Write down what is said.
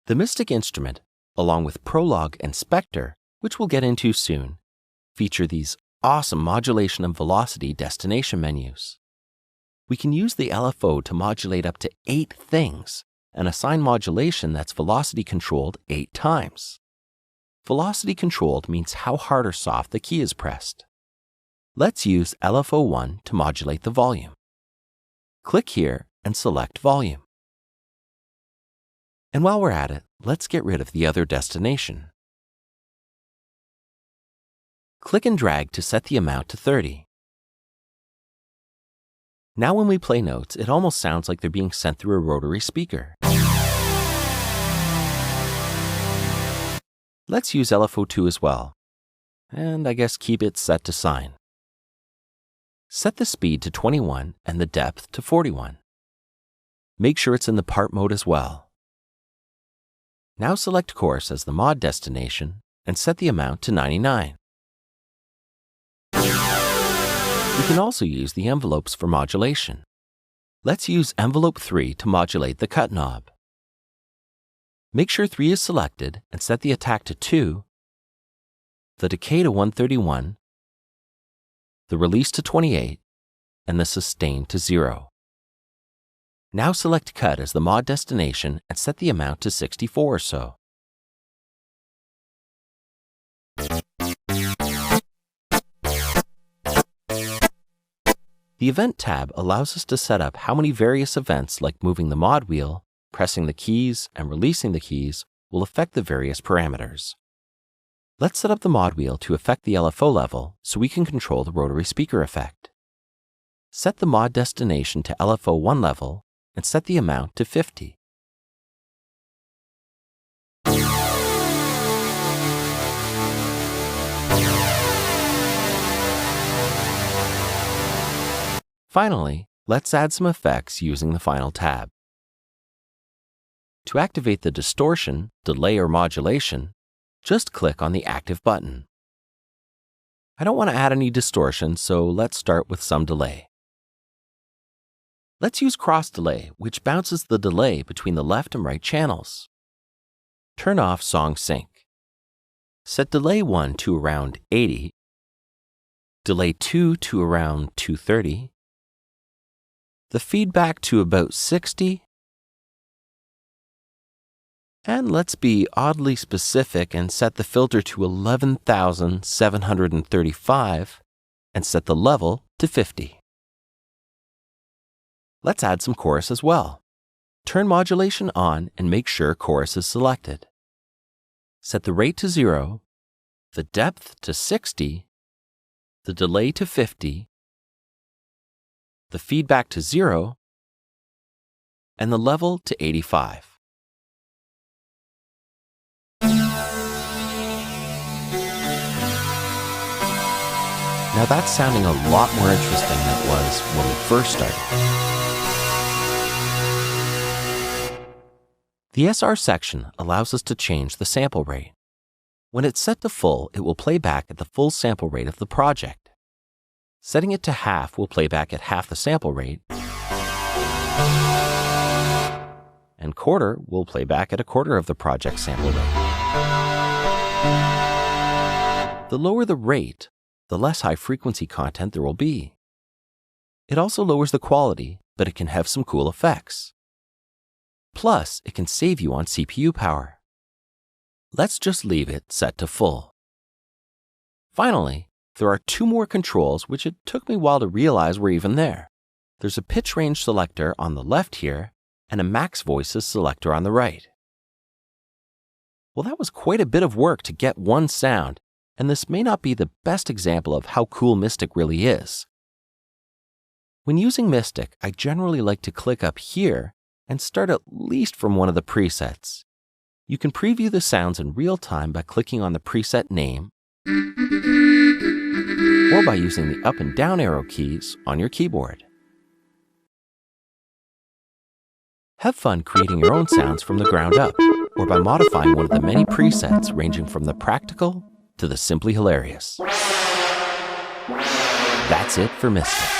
The Mystic instrument, along with Prologue and Spectre, which we'll get into soon, feature these awesome modulation and velocity destination menus. We can use the LFO to modulate up to 8 things and assign modulation that's velocity controlled 8 times. Velocity controlled means how hard or soft the key is pressed. Let's use LFO1 to modulate the volume. Click here and select volume. And while we're at it, let's get rid of the other destination. Click and drag to set the amount to 30. Now when we play notes, it almost sounds like they're being sent through a rotary speaker. Let's use LFO2 as well, and I guess keep it set to sine. Set the speed to 21 and the depth to 41. Make sure it's in the part mode as well. Now select Chorus as the mod destination and set the amount to 99. We can also use the envelopes for modulation. Let's use envelope 3 to modulate the cut knob. Make sure 3 is selected and set the attack to 2, the decay to 131, the release to 28, and the sustain to 0. Now select Cut as the mod destination and set the amount to 64 or so. The Event tab allows us to set up how many various events like moving the mod wheel, pressing the keys, and releasing the keys will affect the various parameters. Let's set up the mod wheel to affect the LFO level so we can control the rotary speaker effect. Set the mod destination to LFO 1 level and set the amount to 50. Finally, let's add some effects using the Final tab. To activate the distortion, delay, or modulation, just click on the Active button. I don't want to add any distortion, so let's start with some delay. Let's use cross delay, which bounces the delay between the left and right channels. Turn off Song Sync. Set delay 1 to around 80, delay 2 to around 230, the feedback to about 60, and let's be oddly specific and set the filter to 11,735 and set the level to 50. Let's add some chorus as well. Turn modulation on and make sure chorus is selected. Set the rate to 0, the depth to 60, the delay to 50, the feedback to 0, and the level to 85. Now that's sounding a lot more interesting than it was when we first started. The SR section allows us to change the sample rate. When it's set to full, it will play back at the full sample rate of the project. Setting it to half will play back at half the sample rate, and quarter will play back at a quarter of the project sample rate. The lower the rate, the less high-frequency content there will be. It also lowers the quality, but it can have some cool effects. Plus, it can save you on CPU power. Let's just leave it set to full. Finally, there are 2 more controls which it took me a while to realize were even there. There's a pitch range selector on the left here and a max voices selector on the right. Well, that was quite a bit of work to get one sound, and this may not be the best example of how cool Mystic really is. When using Mystic, I generally like to click up here and start at least from one of the presets. You can preview the sounds in real time by clicking on the preset name or by using the up and down arrow keys on your keyboard. Have fun creating your own sounds from the ground up or by modifying one of the many presets ranging from the practical to the simply hilarious. That's it for Mystic.